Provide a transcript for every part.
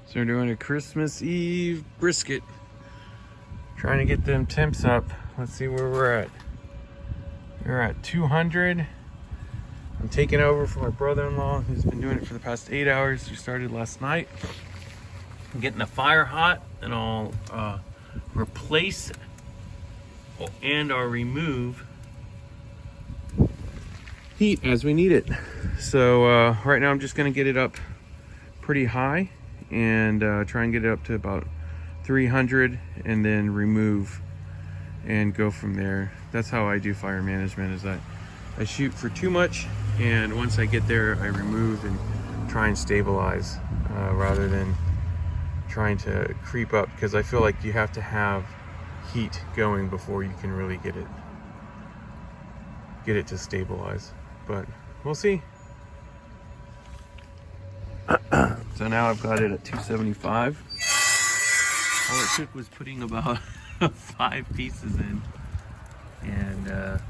So we're doing a Christmas Eve brisket. Trying to get them temps up. Let's see where we're at. We're at 200. I'm taking over for my brother-in-law who's been doing it for the past 8 hours. We started last night. I'm getting the fire hot and I'll replace and or remove heat as we need it. So right now I'm just gonna get it up pretty high and try and get it up to about 300 and then remove and go from there. That's how I do fire management, is that I shoot for too much, and once I get there I remove and try and stabilize rather than trying to creep up, because I feel like you have to have heat going before you can really get it to stabilize, but we'll see. So now I've got it at 275. All it took was putting about 5 pieces in, and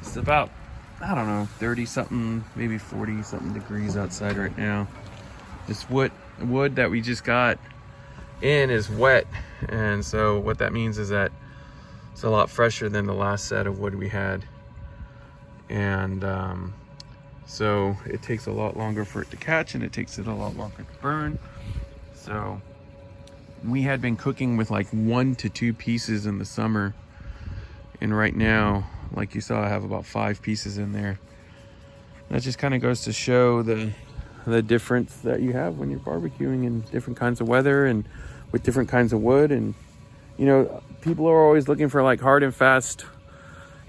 it's about, I don't know, 30 something, maybe 40 something degrees outside right now. This wood that we just got in is wet, and so what that means is that it's a lot fresher than the last set of wood we had, and so it takes a lot longer for it to catch, and it takes it a lot longer to burn. So we had been cooking with like 1 to 2 pieces in the summer, and right now, like you saw, I have about 5 pieces in there. That just kind of goes to show the difference that you have when you're barbecuing in different kinds of weather and with different kinds of wood. And you know, people are always looking for like hard and fast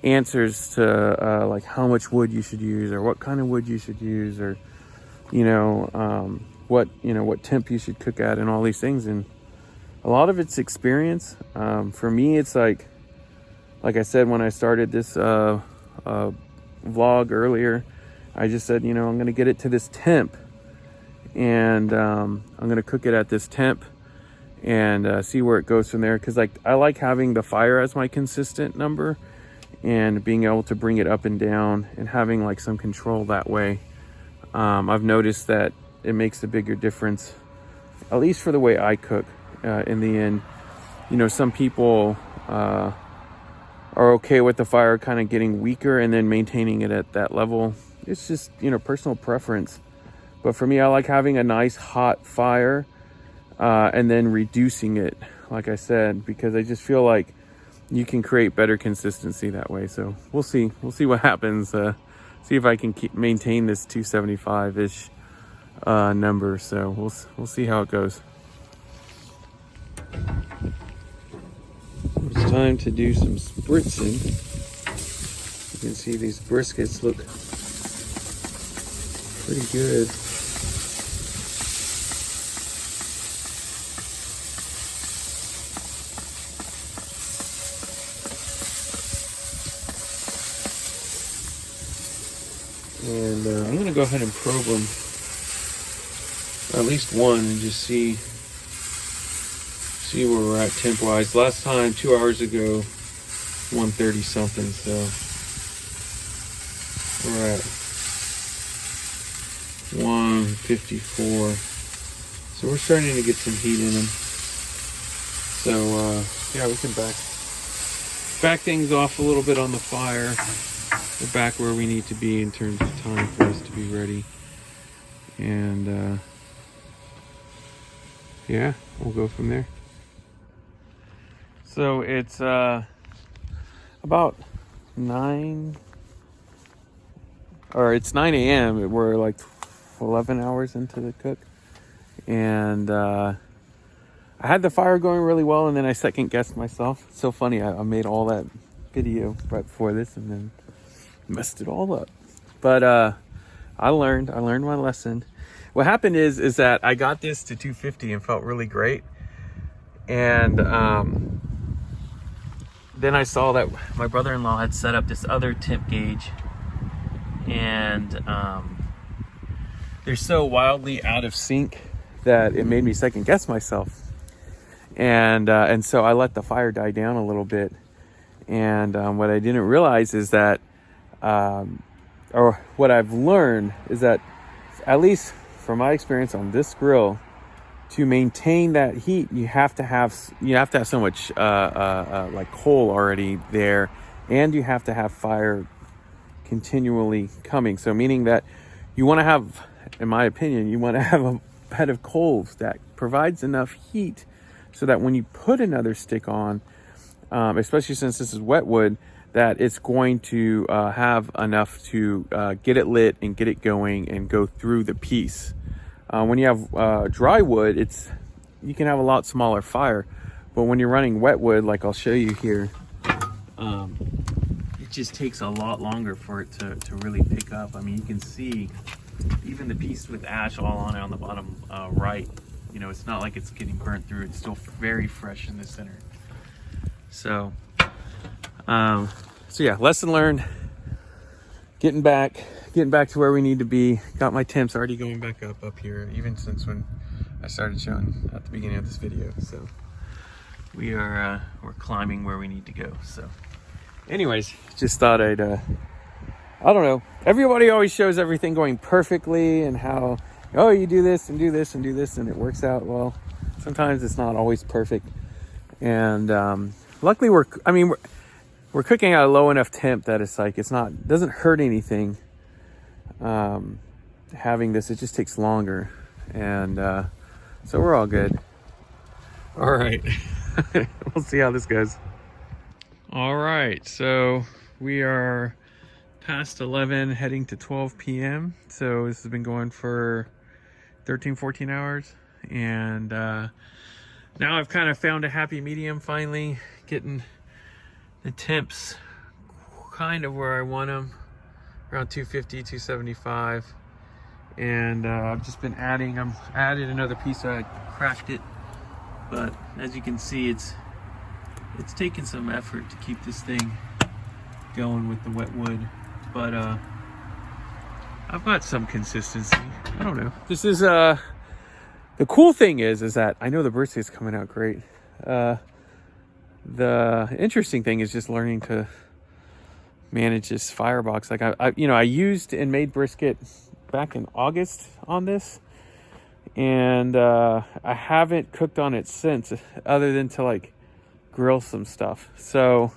answers to like how much wood you should use, or what kind of wood you should use, or what temp you should cook at, and all these things. And a lot of it's experience. For me, it's like I said when I started this vlog earlier, I just said, I'm going to get it to this temp, and I'm going to cook it at this temp and see where it goes from there. Because I like having the fire as my consistent number and being able to bring it up and down and having like some control that way. I've noticed that it makes a bigger difference, at least for the way I cook. In the end, some people are okay with the fire kind of getting weaker and then maintaining it at that level. It's just, personal preference. But for me, I like having a nice hot fire and then reducing it, like I said, because I just feel like you can create better consistency that way. So we'll see what happens. See if I can maintain this 275-ish number. So we'll see how it goes. It's time to do some spritzing. You can see these briskets look pretty good. And I'm going to go ahead and probe them, at least one, and just see where we're at temp wise. Last time, 2 hours ago, 130 something, so we're at 154. So we're starting to get some heat in them. So yeah, we can back things off a little bit on the fire. We're back where we need to be in terms of time for us to be ready. And yeah, we'll go from there. So it's about 9 a.m. We're like 11 hours into the cook, and I had the fire going really well, and then I second guessed myself. It's so funny, I made all that video right before this and then messed it all up. But I learned my lesson. What happened is that I got this to 250 and felt really great, and then I saw that my brother-in-law had set up this other temp gauge, and they're so wildly out of sync that it made me second guess myself. And so I let the fire die down a little bit. And what I didn't realize is that, or what I've learned is that, at least from my experience on this grill, to maintain that heat, you have to have so much like coal already there, and you have to have fire continually coming. So meaning that you want to have, in my opinion, you want to have a bed of coals that provides enough heat so that when you put another stick on, especially since this is wet wood, that it's going to have enough to get it lit and get it going and go through the piece. When you have dry wood, you can have a lot smaller fire, but when you're running wet wood, like I'll show you here, it just takes a lot longer for it to really pick up. I mean, you can see even the piece with ash all on it on the bottom right, you know, it's not like it's getting burnt through. It's still very fresh in the center. So yeah, lesson learned. Getting back to where we need to be. Got my temps already going back up here, even since when I started showing at the beginning of this video. So we're climbing where we need to go. So anyways, just thought I don't know. Everybody always shows everything going perfectly and how, oh, you do this and do this and do this and it works out. Well, sometimes it's not always perfect. And luckily we're cooking at a low enough temp that it's like doesn't hurt anything. Having this, it just takes longer, and so we're all good. All right. We'll see how this goes. All right, so we are past 11 heading to 12 p.m. so this has been going for 13-14 hours, and now I've kind of found a happy medium, finally getting the temps kind of where I want them, around 250, 275. And I've just been added another piece. I cracked it, but as you can see, it's taken some effort to keep this thing going with the wet wood, but I've got some consistency. I don't know. This is the cool thing is that I know the brisket's coming out great. The interesting thing is just learning to manage this firebox. Like I used and made brisket back in August on this, and I haven't cooked on it since, other than to like grill some stuff. So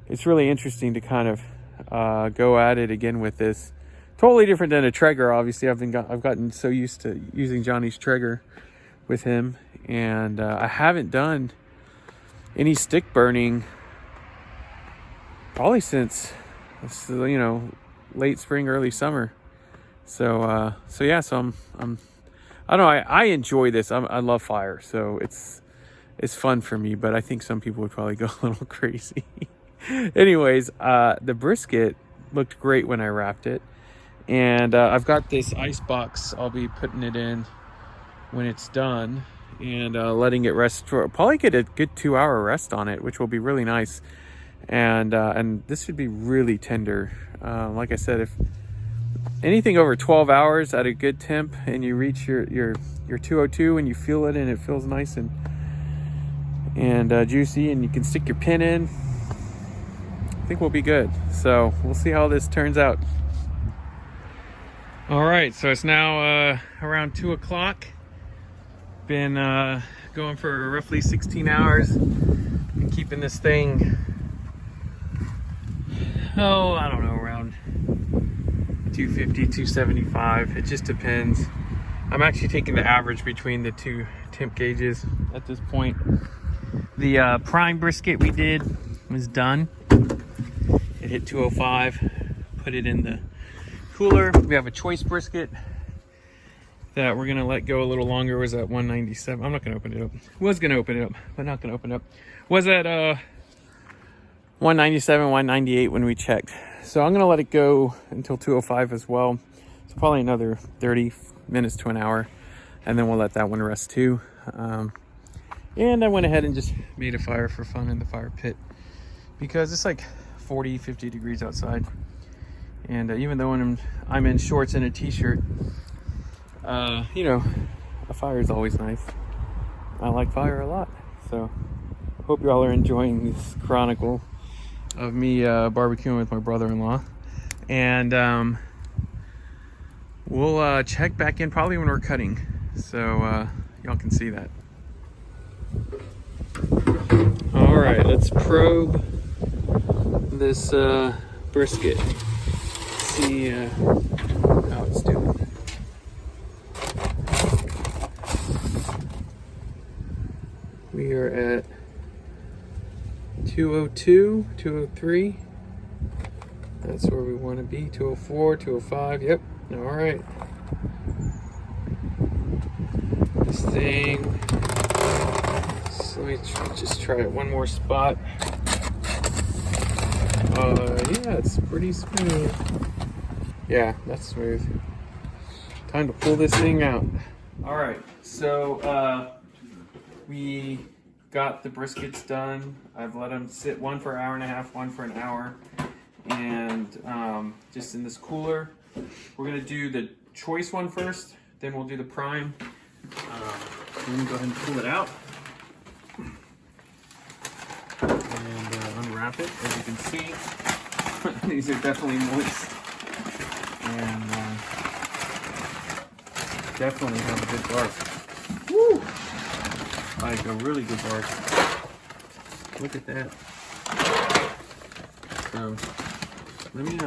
it's really interesting to kind of go at it again with this. Totally different than a Traeger, obviously. I've gotten so used to using Johnny's Traeger with him, and I haven't done any stick burning probably since, you know, late spring, early summer. So yeah, so I'm I don't know, I enjoy this. I love fire, so it's fun for me, but I think some people would probably go a little crazy. Anyways, the brisket looked great when I wrapped it, and I've got this ice box. I'll be putting it in when it's done and letting it rest for, probably get a good 2-hour rest on it, which will be really nice. And this should be really tender. Like I said, if anything over 12 hours at a good temp and you reach your 202 and you feel it and it feels nice and juicy, and you can stick your pin in, I think we'll be good. So we'll see how this turns out. All right, so it's now around 2 o'clock. Been going for roughly 16 hours. Been keeping this thing, I don't know, around 250, 275. It just depends. I'm actually taking the average between the two temp gauges at this point. The prime brisket we did was done. It hit 205. Put it in the cooler. We have a choice brisket that we're gonna let go a little longer. Was at 197. I'm not gonna open it up. Was gonna open it up, but not gonna open it up. Was at 197, 198 when we checked. So I'm gonna let it go until 205 as well. So probably another 30 minutes to an hour, and then we'll let that one rest too. And I went ahead and just made a fire for fun in the fire pit, because it's like 40, 50 degrees outside. And even though I'm in shorts and a t-shirt, you know, a fire is always nice. I like fire a lot. So I hope you all are enjoying this chronicle of me barbecuing with my brother-in-law. And we'll check back in probably when we're cutting. So y'all can see that. All right, let's probe this brisket. See how it's doing. We are at 202, 203. That's where we want to be. 204, 205. Yep. All right. This thing. So let me just try it one more spot. Yeah, it's pretty smooth. Yeah, that's smooth. Time to pull this thing out. All right. So we got the briskets done. I've let them sit, one for an hour and a half, one for an hour, and just in this cooler. We're gonna do the choice one first, then we'll do the prime. Let me go ahead and pull it out and unwrap it. As you can see, these are definitely moist and definitely have a good bark. Woo! Like a really good bark. Look at that. So let me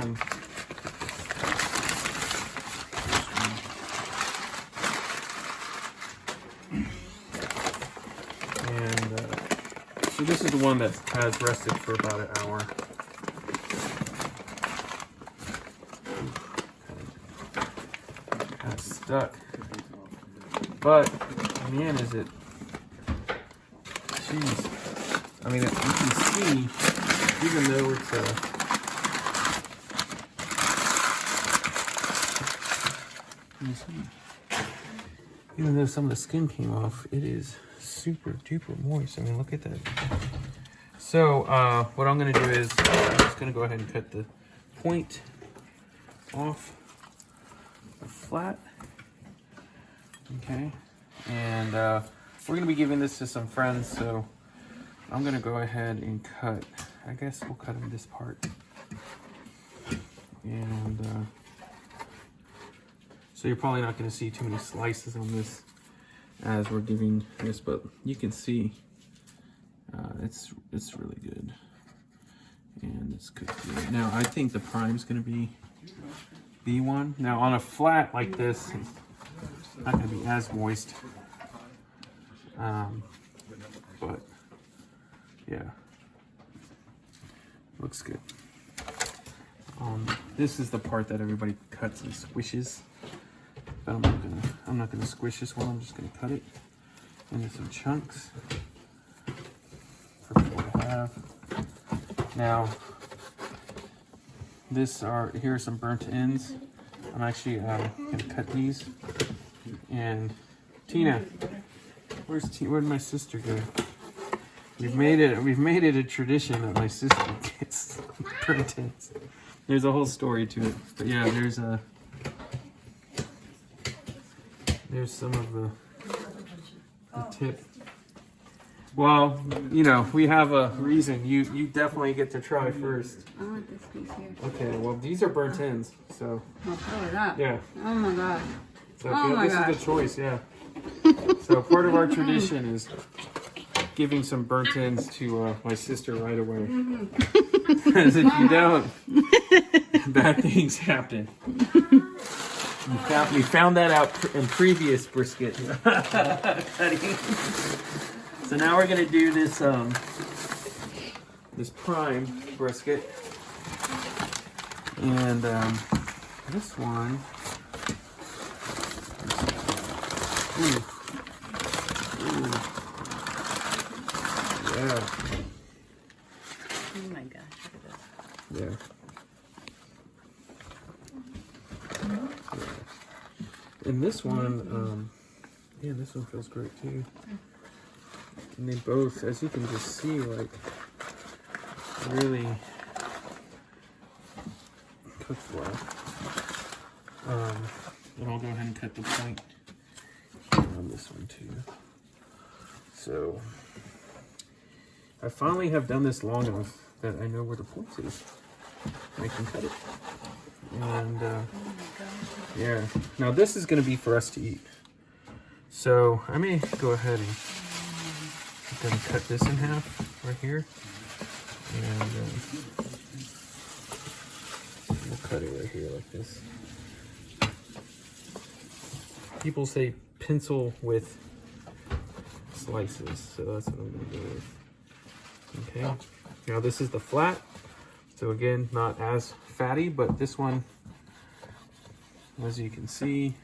so this is the one that has rested for about an hour. Kind of stuck. But man, is it? Jeez. I mean, you can see, even though it's even though some of the skin came off, it is super duper moist. I mean, look at that. So what I'm gonna do is I'm just gonna go ahead and cut the point off the flat. Okay, and we're gonna be giving this to some friends, so I'm gonna go ahead and cut. I guess we'll cut in this part, and so you're probably not gonna see too many slices on this as we're giving this, but you can see it's really good, and it's cooked good. Now I think the prime's gonna be B1. Now on a flat like this, it's not gonna be as moist, but yeah, looks good. This is the part that everybody cuts and squishes, but I'm not gonna squish this one. I'm just gonna cut it into some chunks for people to have. Now, here are some burnt ends. I'm actually gonna cut these. And Tina, where'd my sister go? We've made it a tradition that my sister gets burnt ends. There's a whole story to it, but yeah, there's some of the tip. Well, you know, we have a reason. You definitely get to try first. I want this piece here. Okay, well these are burnt ends, so. I'll throw it up. Yeah. Oh my god. So this is the choice, yeah. So part of our tradition is giving some burnt ends to my sister right away. Because if you don't, bad things happen. We found that out in previous brisket cutting. So now we're gonna do this this prime brisket, and this one. Ooh. Yeah. Oh my gosh, look at this. Yeah. And this one, yeah, this one feels great too. And they both, as you can just see, like, really cooked well. And I'll go ahead and cut the point on this one too. So, I finally have done this long enough that I know where the point is. I can cut it. And, yeah. Now this is going to be for us to eat. So I may go ahead and I'm gonna cut this in half right here, and we'll cut it right here like this. People say pencil with slices, so that's what I'm gonna go with. Okay, now this is the flat, so again, not as fatty, but this one, as you can see,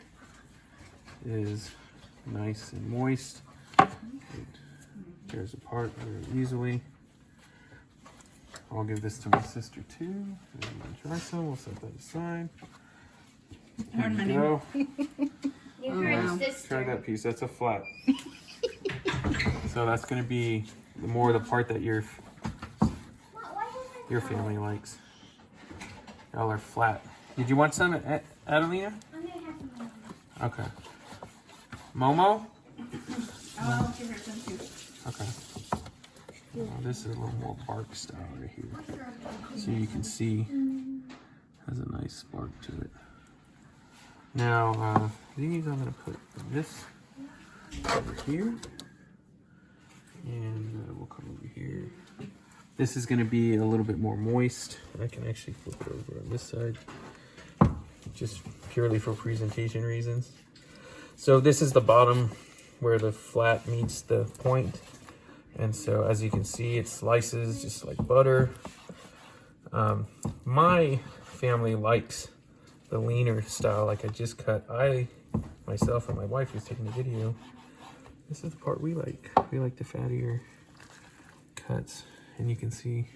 is nice and moist. It tears apart very easily. I'll give this to my sister too. Try some. We'll set that aside. Here we go. You're her sister. Try that piece. That's a flat. So that's going to be more the part that your family likes. Y'all are flat. Did you want some, Adelina? I'm gonna have some. Okay. Momo? I'll give her some too. Okay. This is a little more bark style right here. So you can see it has a nice bark to it. Now, these I'm going to put this over here. And we'll come over here. This is going to be a little bit more moist. I can actually flip it over on this side, just purely for presentation reasons. So this is the bottom where the flat meets the point. And so as you can see, it slices just like butter. My family likes the leaner style like I just cut. Myself and my wife who's taking the video, this is the part we like. We like the fattier cuts. And you can see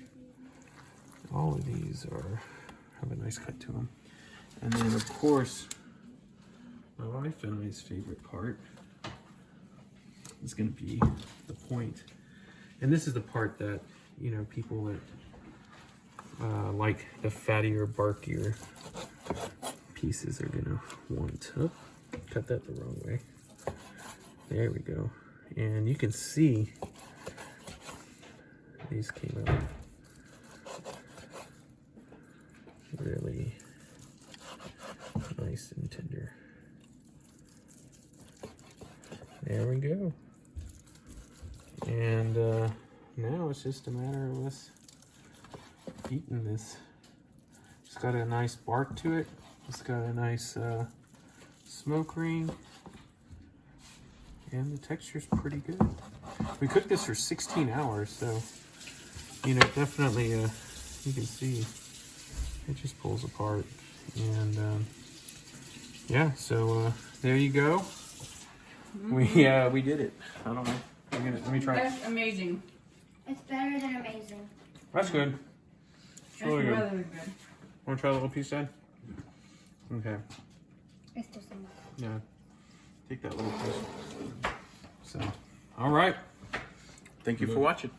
all of these have a nice cut to them. And then of course, my wife and I's favorite part is going to be the point. And this is the part that, you know, people that like the fattier, barkier pieces are going to want. Oh, cut that the wrong way. There we go. And you can see these came out really nice and tender. There we go. And now it's just a matter of us eating this. It's got a nice bark to it. It's got a nice smoke ring. And the texture's pretty good. We cooked this for 16 hours, so, you know, definitely, you can see it just pulls apart. And yeah, so there you go. We did it. I don't know. Let me try it. That's amazing. It's better than amazing. That's good. It's really good. Really good. Want to try a little piece, Dad? Okay. It's just enough. Yeah. Take that little piece. So, all right. Thank you for watching.